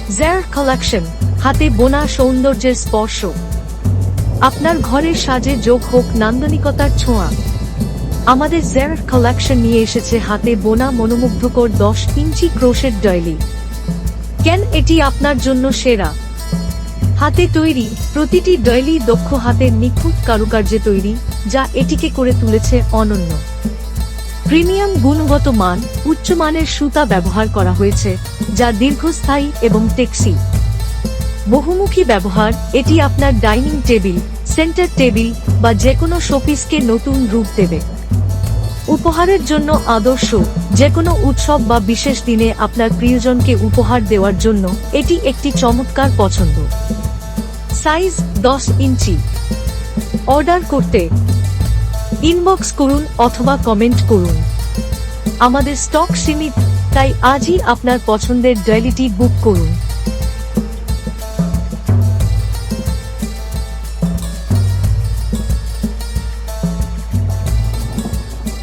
জের কালেকশন, হাতে বোনা সৌন্দর্যের স্পর্শ। আপনার ঘরের সাজে যোগ হোক নান্দনিকতার ছোঁয়া। আমাদের জের কালেকশন নিয়ে এসেছে হাতে বোনা মনোমুগ্ধকর 10 ইঞ্চি ক্রোশেট ডয়েলি। কেন এটি আপনার জন্য সেরা? হাতে তৈরি, প্রতিটি ডয়েলি দক্ষ হাতের নিখুঁত কারুকার্যে তৈরি, যা এটিকে করে তুলেছে অনন্য। প্রিমিয়াম গুণগত মান, উচ্চমানের সুতা ব্যবহার করা হয়েছে, যা দীর্ঘস্থায়ী এবং টেকসই। বহুমুখী ব্যবহার, এটি আপনার ডাইনিং টেবিল, সেন্টার টেবিল বা যেকোনো শোপিসকে নতুন রূপ দেবে। উপহারের জন্য আদর্শ, যেকোনো উৎসব বা বিশেষ দিনে আপনার প্রিয়জনকে উপহার দেওয়ার জন্য এটি একটি চমৎকার পছন্দ। সাইজ 10 ইঞ্চি। অর্ডার করতে ইনবক্স করুন অথবা কমেন্ট করুন। আমাদের স্টক সীমিত, তাই আজই আপনার পছন্দের ডয়েলিটি বুক করুন।